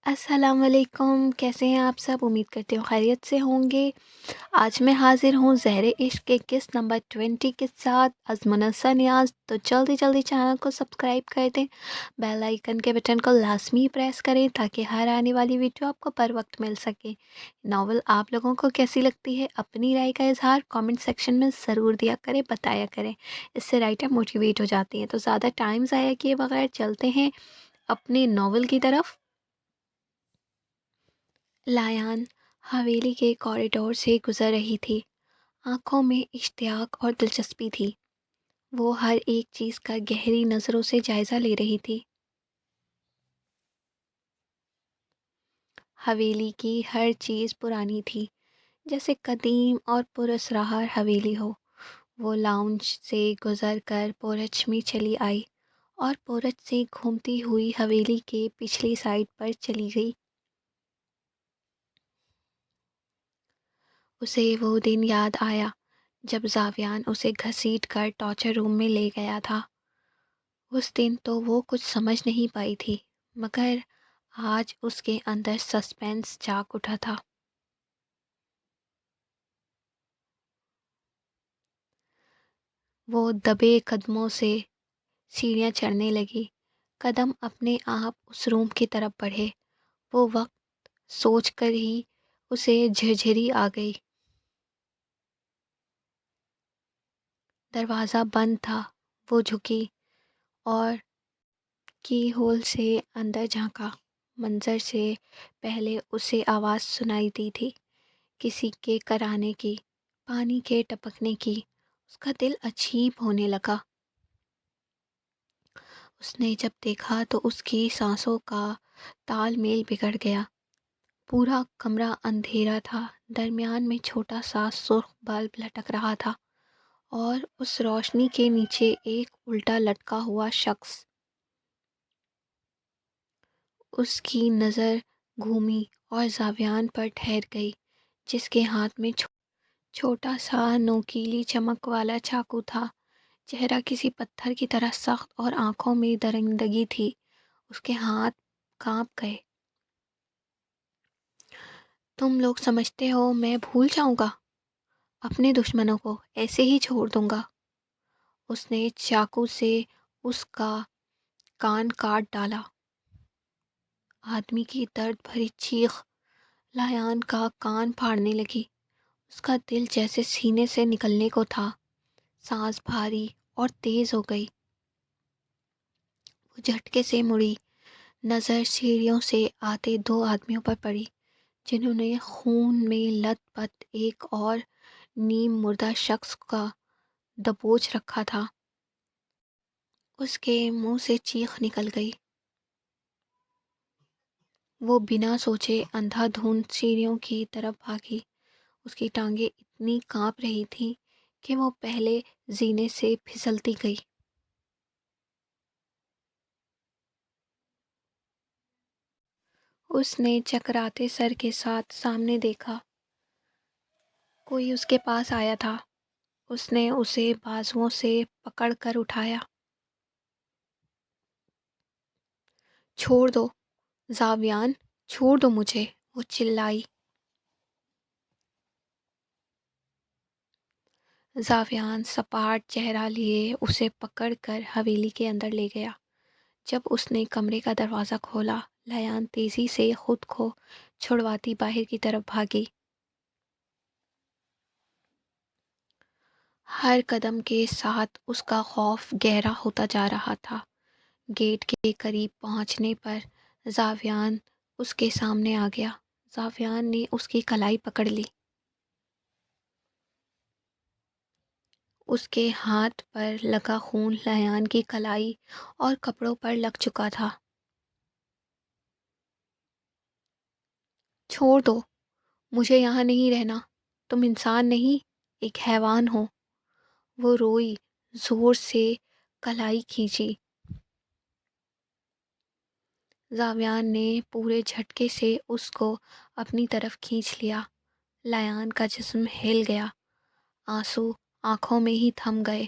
अस्सलाम वालेकुम, कैसे हैं आप सब? उम्मीद करती हूँ खैरियत से होंगे। आज मैं हाज़िर हूँ ज़हर इश्क के किस्त नंबर 20 के साथ अज़मुन्नसा नियाज़। तो जल्दी जल्दी चैनल को सब्सक्राइब कर दें, बेल आइकन के बटन को लाज़मी प्रेस करें ताकि हर आने वाली वीडियो आपको बर वक्त मिल सके। नावल आप लोगों को कैसी लगती है? अपनी राय का इज़हार कमेंट सेक्शन में ज़रूर दिया करें, बताया करें। इससे राइटर मोटिवेट हो जाती हैं। तो ज़्यादा टाइम ज़ाया किए बगैर चलते हैं अपने नावल की तरफ। लायन हवेली के कॉरिडोर से गुजर रही थी। आंखों में इश्तियाक और दिलचस्पी थी। वो हर एक चीज़ का गहरी नज़रों से जायज़ा ले रही थी। हवेली की हर चीज़ पुरानी थी, जैसे कदीम और पुरस्रार हवेली हो। वो लाउंज से गुजर कर पोर्च में चली आई और पोर्च से घूमती हुई हवेली के पिछली साइड पर चली गई। उसे वो दिन याद आया जब जावियान उसे घसीट कर टॉर्चर रूम में ले गया था। उस दिन तो वो कुछ समझ नहीं पाई थी, मगर आज उसके अंदर सस्पेंस जाग उठा था। वो दबे कदमों से सीढ़ियाँ चढ़ने लगी। कदम अपने आप उस रूम की तरफ बढ़े। वो वक्त सोच कर ही उसे झिरझिरी आ गई। दरवाज़ा बंद था। वो झुकी और की होल से अंदर झांका। मंजर से पहले उसे आवाज़ सुनाई दी थी, किसी के कराने की, पानी के टपकने की। उसका दिल अजीब होने लगा। उसने जब देखा तो उसकी सांसों का तालमेल बिगड़ गया। पूरा कमरा अंधेरा था। दरमियान में छोटा सा सुर्ख बल्ब लटक रहा था और उस रोशनी के नीचे एक उल्टा लटका हुआ शख्स। उसकी नज़र घूमी और जावियान पर ठहर गई, जिसके हाथ में छोटा सा नोकीली चमक वाला चाकू था। चेहरा किसी पत्थर की तरह सख्त और आंखों में दरिंदगी थी। उसके हाथ कांप गए। तुम लोग समझते हो मैं भूल जाऊंगा? अपने दुश्मनों को ऐसे ही छोड़ दूंगा? उसने चाकू से उसका कान काट डाला। आदमी की दर्द भरी चीख लायान का कान फाड़ने लगी। उसका दिल जैसे सीने से निकलने को था। सांस भारी और तेज हो गई। वो झटके से मुड़ी। नज़र सीढ़ियों से आते दो आदमियों पर पड़ी, जिन्होंने खून में लथपथ एक और नीम मुर्दा शख्स का दबोच रखा था। उसके मुंह से चीख निकल गई। वो बिना सोचे अंधाधुंध सीढ़ियों की तरफ भागी। उसकी टांगें इतनी कांप रही थीं कि वो पहले जीने से फिसलती गई। उसने चकराते सर के साथ सामने देखा। कोई उसके पास आया था। उसने उसे बाजुओं से पकड़ कर उठाया। छोड़ दो जावियान, छोड़ दो मुझे, वो चिल्लाई। जावियान सपाट चेहरा लिए उसे पकड़कर हवेली के अंदर ले गया। जब उसने कमरे का दरवाज़ा खोला, लयान तेज़ी से खुद को छुड़वाती बाहर की तरफ भागी। हर कदम के साथ उसका खौफ गहरा होता जा रहा था। गेट के करीब पहुंचने पर जावियान उसके सामने आ गया। जावियान ने उसकी कलाई पकड़ ली। उसके हाथ पर लगा खून लयान की कलाई और कपड़ों पर लग चुका था। छोड़ दो, मुझे यहाँ नहीं रहना। तुम इंसान नहीं, एक हैवान हो। वो रोई, जोर से कलाई खींची। जावियान ने पूरे झटके से उसको अपनी तरफ खींच लिया। लयान का जिस्म हिल गया। आंसू आंखों में ही थम गए।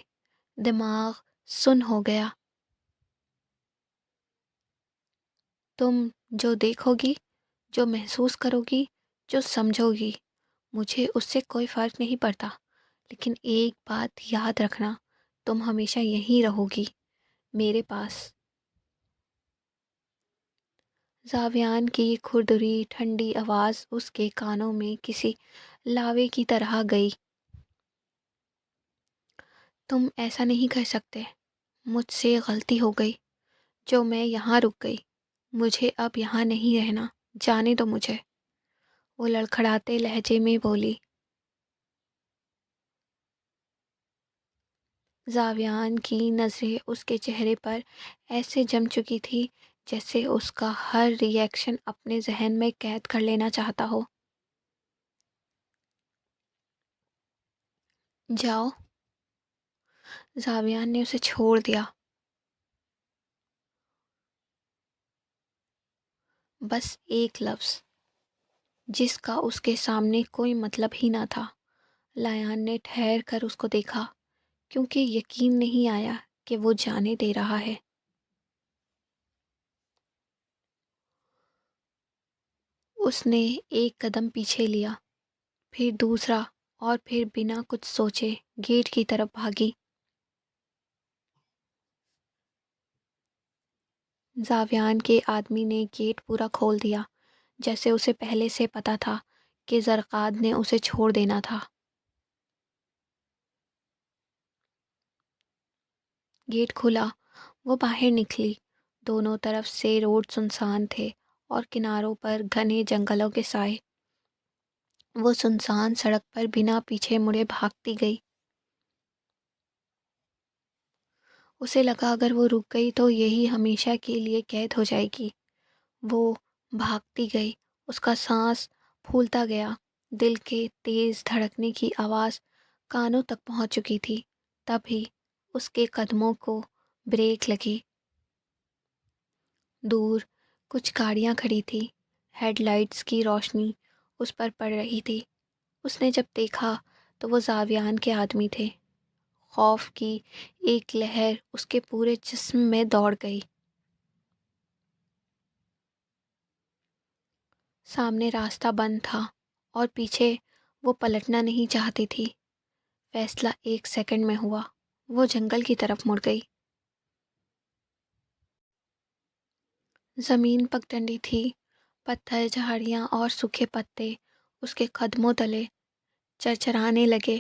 दिमाग सुन्न हो गया। तुम जो देखोगी جو محسوس کرو گی، جو سمجھو گی، مجھے اس سے کوئی فرق نہیں پڑتا، لیکن ایک بات یاد رکھنا، تم ہمیشہ یہیں رہو گی، میرے پاس۔ زاویان کی کھردری ٹھنڈی آواز اس کے کانوں میں کسی لاوے کی طرح گئی۔ تم ایسا نہیں کر سکتے، مجھ سے غلطی ہو گئی جو میں یہاں رک گئی، مجھے اب یہاں نہیں رہنا، جانے دو مجھے، وہ لڑکھڑاتے لہجے میں بولی۔ زاویان کی نظریں اس کے چہرے پر ایسے جم چکی تھی جیسے اس کا ہر ری ایکشن اپنے ذہن میں قید کر لینا چاہتا ہو۔ جاؤ، زاویان نے اسے چھوڑ دیا۔ بس ایک لفظ جس کا اس کے سامنے کوئی مطلب ہی نہ تھا۔ لایان نے ٹھہر کر اس کو دیکھا، کیونکہ یقین نہیں آیا کہ وہ جانے دے رہا ہے۔ اس نے ایک قدم پیچھے لیا، پھر دوسرا، اور پھر بنا کچھ سوچے گیٹ کی طرف بھاگی۔ زاویان کے آدمی نے گیٹ پورا کھول دیا، جیسے اسے پہلے سے پتا تھا کہ زرقاد نے اسے چھوڑ دینا تھا۔ گیٹ کھلا، وہ باہر نکلی۔ دونوں طرف سے روڈ سنسان تھے اور کناروں پر گھنے جنگلوں کے سائے۔ وہ سنسان سڑک پر بنا پیچھے مڑے بھاگتی گئی۔ اسے لگا اگر وہ رک گئی تو یہی ہمیشہ کے لیے قید ہو جائے گی۔ وہ بھاگتی گئی، اس کا سانس پھولتا گیا، دل کے تیز دھڑکنے کی آواز کانوں تک پہنچ چکی تھی۔ تبھی اس کے قدموں کو بریک لگی۔ دور کچھ گاڑیاں کھڑی تھی، ہیڈ لائٹس کی روشنی اس پر پڑ رہی تھی۔ اس نے جب دیکھا تو وہ زاویان کے آدمی تھے۔ خوف کی ایک لہر اس کے پورے جسم میں دوڑ گئی۔ سامنے راستہ بند تھا اور پیچھے وہ پلٹنا نہیں چاہتی تھی۔ فیصلہ ایک سیکنڈ میں ہوا، وہ جنگل کی طرف مڑ گئی۔ زمین پگڈنڈی تھی، پتھر، جھاڑیاں اور سوکھے پتے اس کے قدموں تلے چرچرانے لگے۔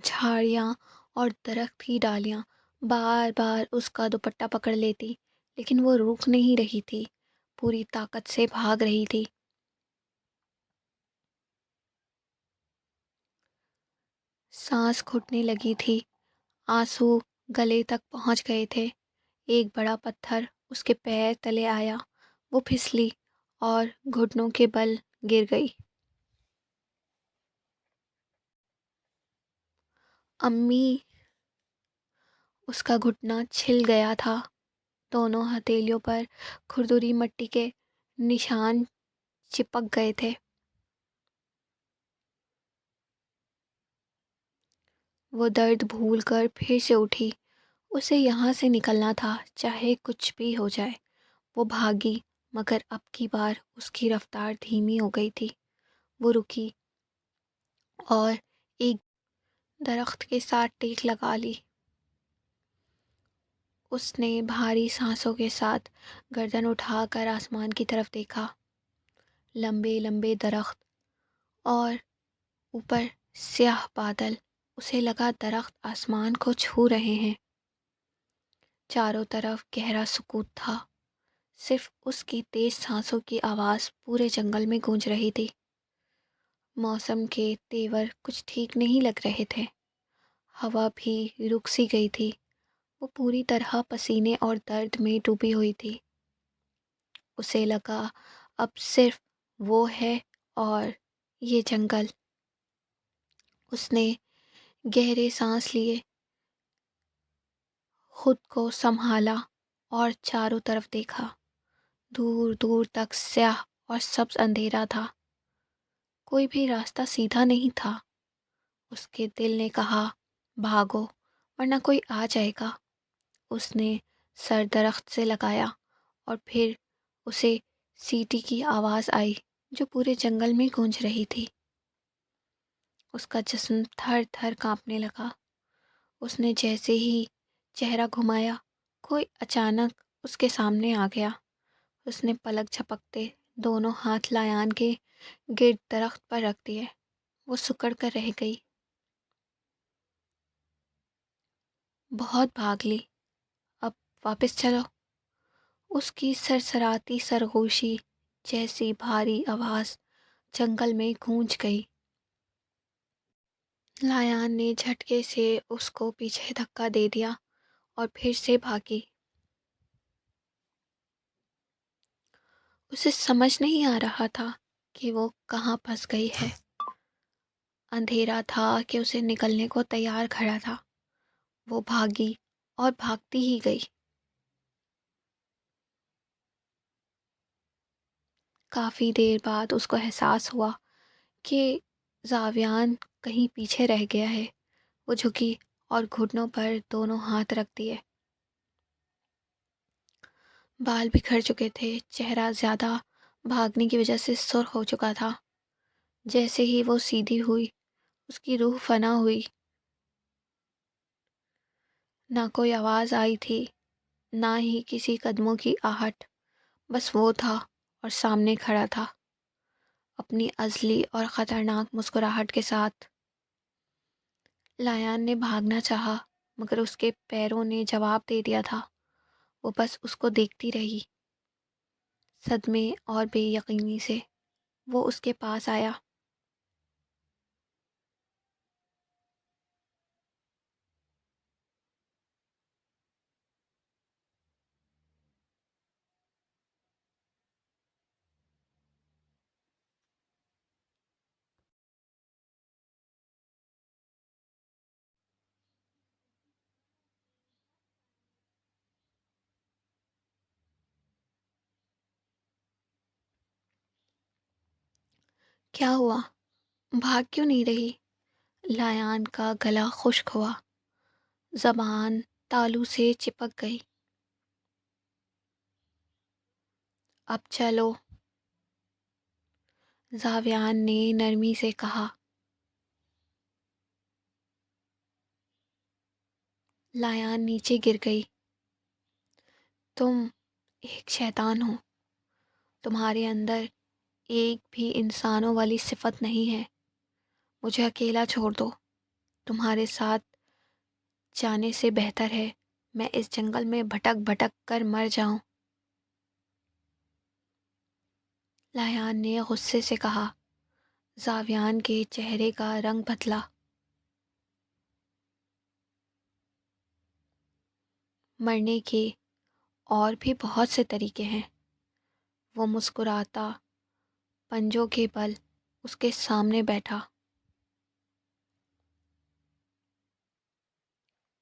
جھاڑیاں اور درخت کی ڈالیاں بار بار اس کا دوپٹہ پکڑ لیتی، لیکن وہ روک نہیں رہی تھی، پوری طاقت سے بھاگ رہی تھی۔ سانس گھٹنے لگی تھی، آنسو گلے تک پہنچ گئے تھے۔ ایک بڑا پتھر اس کے پیر تلے آیا، وہ پھسلی اور گھٹنوں کے بل گر گئی۔ امی! اس کا گھٹنا چھل گیا تھا، دونوں ہتھیلیوں پر کھردری مٹی کے نشان چپک گئے تھے۔ وہ درد بھول کر پھر سے اٹھی۔ اسے یہاں سے نکلنا تھا، چاہے کچھ بھی ہو جائے۔ وہ بھاگی، مگر اب کی بار اس کی رفتار دھیمی ہو گئی تھی۔ وہ رکی اور ایک درخت کے ساتھ ٹیک لگا لی۔ اس نے بھاری سانسوں کے ساتھ گردن اٹھا کر آسمان کی طرف دیکھا۔ لمبے لمبے درخت اور اوپر سیاہ بادل، اسے لگا درخت آسمان کو چھو رہے ہیں۔ چاروں طرف گہرا سکوت تھا، صرف اس کی تیز سانسوں کی آواز پورے جنگل میں گونج رہی تھی۔ موسم کے تیور کچھ ٹھیک نہیں لگ رہے تھے، ہوا بھی رک سی گئی تھی، وہ پوری طرح پسینے اور درد میں ڈوبی ہوئی تھی۔ اسے لگا اب صرف وہ ہے اور یہ جنگل۔ اس نے گہرے سانس لیے، خود کو سنبھالا اور چاروں طرف دیکھا۔ دور دور تک سیاہ اور سبز اندھیرا تھا، کوئی بھی راستہ سیدھا نہیں تھا۔ اس کے دل نے کہا بھاگو ورنہ کوئی آ جائے گا۔ اس نے سر درخت سے لگایا اور پھر اسے سیٹی کی آواز آئی جو پورے جنگل میں گونج رہی تھی۔ اس کا جسم تھر تھر کانپنے لگا۔ اس نے جیسے ہی چہرہ گھمایا، کوئی اچانک اس کے سامنے آ گیا۔ اس نے پلک جھپکتے دونوں ہاتھ لایان کے گرد درخت پر رکھ دیے۔ وہ سکڑ کر رہ گئی۔ بہت بھاگ لی، اب واپس چلو۔ اس کی سرسراتی سرگوشی جیسی بھاری آواز جنگل میں گونج گئی۔ لایان نے جھٹکے سے اس کو پیچھے دھکا دے دیا اور پھر سے بھاگی۔ اسے سمجھ نہیں آ رہا تھا کہ وہ کہاں پھنس گئی ہے۔ اندھیرا تھا کہ اسے نکلنے کو تیار کھڑا تھا۔ وہ بھاگی اور بھاگتی ہی گئی۔ کافی دیر بعد اس کو احساس ہوا کہ زاویان کہیں پیچھے رہ گیا ہے۔ وہ جھکی اور گھٹنوں پر دونوں ہاتھ رکھ دیے۔ بال بکھر چکے تھے، چہرہ زیادہ بھاگنے کی وجہ سے سرخ ہو چکا تھا۔ جیسے ہی وہ سیدھی ہوئی، اس کی روح فنا ہوئی۔ نہ کوئی آواز آئی تھی، نہ ہی کسی قدموں کی آہٹ، بس وہ تھا اور سامنے کھڑا تھا، اپنی ازلی اور خطرناک مسکراہٹ کے ساتھ۔ لایان نے بھاگنا چاہا مگر اس کے پیروں نے جواب دے دیا تھا۔ وہ بس اس کو دیکھتی رہی۔ صدمے اور بے یقینی سے وہ اس کے پاس آیا۔ کیا ہوا؟ بھاگ کیوں نہیں رہی؟ لایان کا گلا خشک ہوا، زبان تالو سے چپک گئی۔ اب چلو، زاویان نے نرمی سے کہا۔ لایان نیچے گر گئی۔ تم ایک شیطان ہو، تمہارے اندر ایک بھی انسانوں والی صفت نہیں ہے۔ مجھے اکیلا چھوڑ دو، تمہارے ساتھ جانے سے بہتر ہے میں اس جنگل میں بھٹک بھٹک کر مر جاؤں۔ لایان نے غصے سے کہا۔ زاویان کے چہرے کا رنگ بدلا۔ مرنے کے اور بھی بہت سے طریقے ہیں۔ وہ مسکراتا پنجوں کے بل اس کے سامنے بیٹھا۔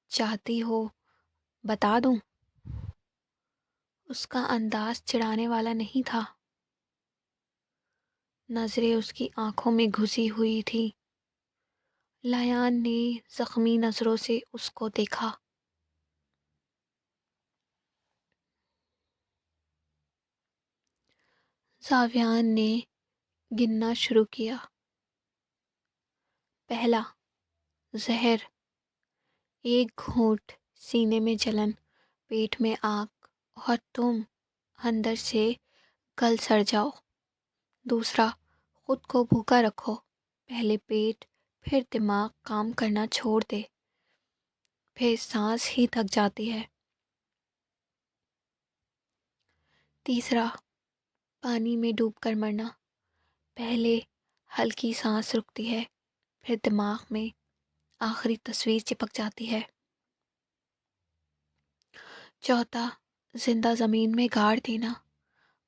چاہتی ہو بتا دوں؟ اس کا انداز چڑھانے والا نہیں تھا۔ نظریں اس کی آنکھوں میں گھسی ہوئی تھی۔ لایان نے زخمی نظروں سے اس کو دیکھا۔ زاویان نے گننا شروع کیا۔ پہلا، زہر، ایک گھونٹ، سینے میں جلن، پیٹ میں آگ اور تم اندر سے گل سڑ جاؤ۔ دوسرا، خود کو بھوکا رکھو، پہلے پیٹ پھر دماغ کام کرنا چھوڑ دے، پھر سانس ہی تھک جاتی ہے۔ تیسرا، پانی میں ڈوب کر مرنا، پہلے ہلکی سانس رکتی ہے، پھر دماغ میں آخری تصویر چپک جاتی ہے۔ چوتھا، زندہ زمین میں گاڑ دینا،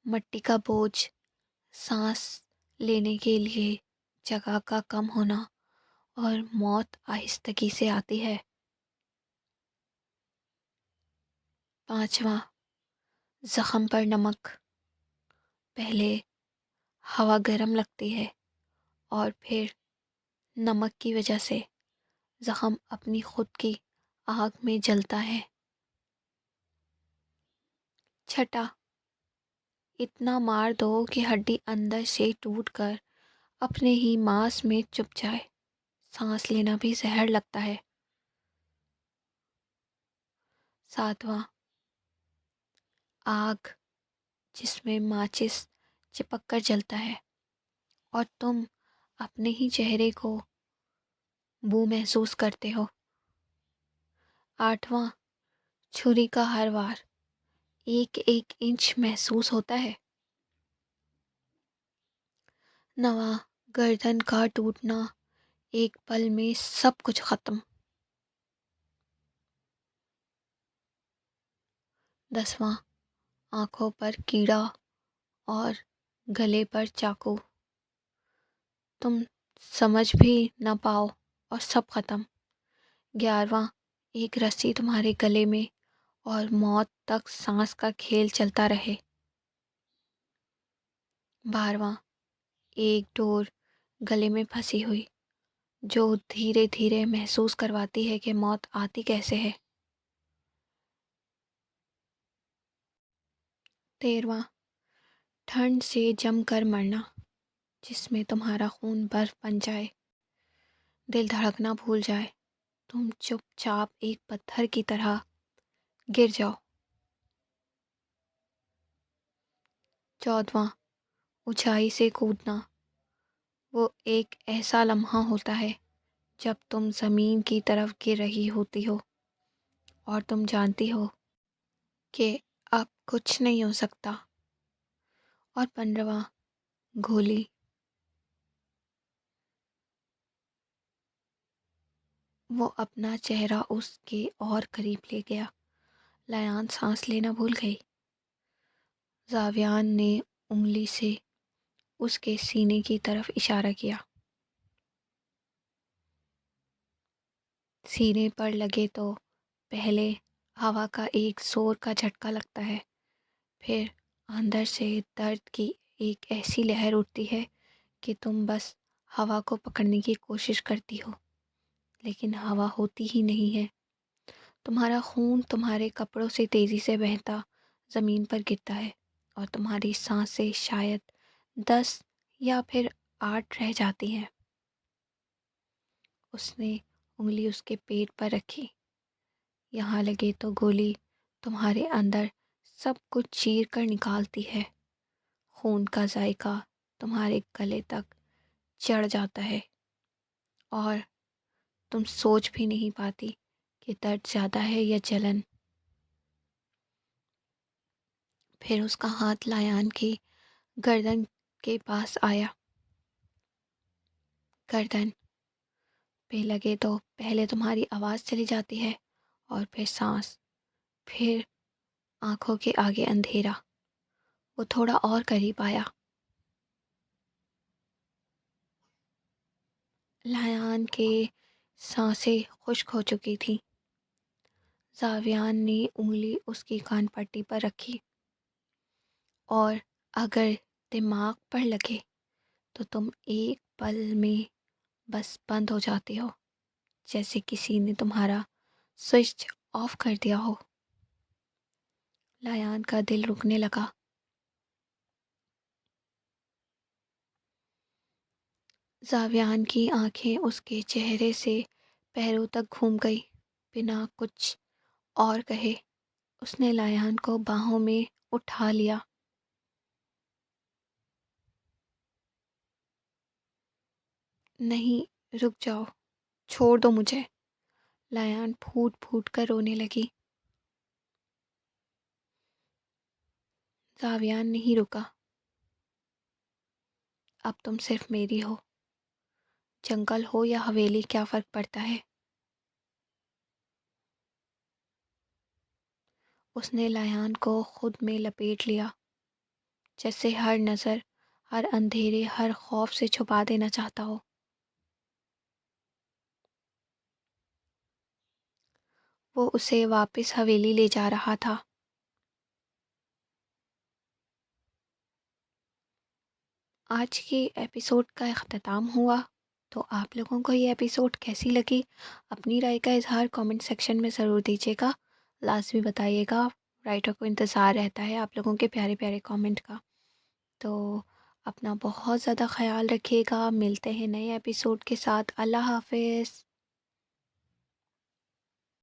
مٹی کا بوجھ، سانس لینے کے لیے جگہ کا کم ہونا اور موت آہستگی سے آتی ہے۔ پانچواں، زخم پر نمک، پہلے ہوا گرم لگتی ہے اور پھر نمک کی وجہ سے زخم اپنی خود کی آگ میں جلتا ہے۔ छठा, इतना मार दो कि हड्डी अंदर से टूट कर अपने ही मांस में चुभ जाए। सांस लेना भी जहर लगता है। सातवां, आग जिसमें माचिस चिपक कर जलता है और तुम अपने ही चेहरे को बू महसूस करते हो। आठवां, छुरी का हर वार एक एक इंच महसूस होता है। नवां, गर्दन का टूटना, एक पल में सब कुछ खत्म। 10वां, आंखों पर कीड़ा और गले पर चाकू, तुम समझ भी ना पाओ और सब खत्म। 11वां, एक रस्सी तुम्हारे गले में और मौत तक सांस का खेल चलता रहे। 12वां, एक डोर गले में फंसी हुई जो धीरे धीरे महसूस करवाती है कि मौत आती कैसे है। 13वां, ठंड से जमकर मरना जिसमें तुम्हारा खून बर्फ बन जाए, दिल धड़कना भूल जाए, तुम चुपचाप एक पत्थर की तरह गिर जाओ। 14वां, ऊंचाई से कूदना, वो एक ऐसा लम्हा होता है जब तुम ज़मीन की तरफ गिर रही होती हो और तुम जानती हो कि अब कुछ नहीं हो सकता। और 15वां, गोली, वो अपना चेहरा उसके और करीब ले गया। लायान सांस लेना भूल गई। जावियान ने उंगली से उसके सीने की तरफ इशारा किया। सीने पर लगे तो पहले हवा का एक जोर का झटका लगता है, फिर अंदर से दर्द की एक ऐसी लहर उठती है कि तुम बस हवा को पकड़ने की कोशिश करती हो, लेकिन हवा होती ही नहीं है। तुम्हारा खून तुम्हारे कपड़ों से तेज़ी से बहता ज़मीन पर गिरता है और तुम्हारी सांसें शायद 10 या फिर 8 रह जाती हैं। उसने उंगली उसके पेट पर रखी। यहाँ लगे तो गोली तुम्हारे अंदर सब कुछ चीर कर निकालती है। खून का जायका तुम्हारे गले तक चढ़ जाता है और तुम सोच भी नहीं पाती कि दर्द ज़्यादा है या जलन। फिर उसका हाथ लायान की गर्दन के पास आया। गर्दन पे लगे तो पहले तुम्हारी आवाज़ चली जाती है और फिर सांस, फिर आंखों के आगे अंधेरा। वो थोड़ा और करीब आया। लायान के सांसें खुश्क हो चुकी थीं। जावियान ने उंगली उसकी कान पट्टी पर रखी। और अगर दिमाग पर लगे तो तुम एक पल में बस बंद हो जाते हो, जैसे किसी ने तुम्हारा स्विच ऑफ कर दिया हो। लायान का दिल रुकने लगा। जावियान की आंखें उसके चेहरे से पैरों तक घूम गई। बिना कुछ और कहे उसने लायान को बाहों में उठा लिया। नहीं, रुक जाओ, छोड़ दो मुझे। लायान फूट फूट कर रोने लगी। जावियान नहीं रुका। अब तुम सिर्फ मेरी हो। जंगल हो या हवेली, क्या फ़र्क पड़ता है। उसने लायान को खुद में लपेट लिया, जैसे हर नज़र, हर अंधेरे, हर खौफ से छुपा देना चाहता हो। वो उसे वापस हवेली ले जा रहा था। आज के एपिसोड का अख्ताम हुआ। तो आप लोगों को ये एपिसोड कैसी लगी, अपनी राय का इज़हार कमेंट सेक्शन में ज़रूर दीजिएगा। लाजमी बताइएगा। رائٹر کو انتظار رہتا ہے آپ لوگوں کے پیارے پیارے کامنٹ کا۔ تو اپنا بہت زیادہ خیال رکھیے گا، ملتے ہیں نئے ایپیسوڈ کے ساتھ۔ اللہ حافظ۔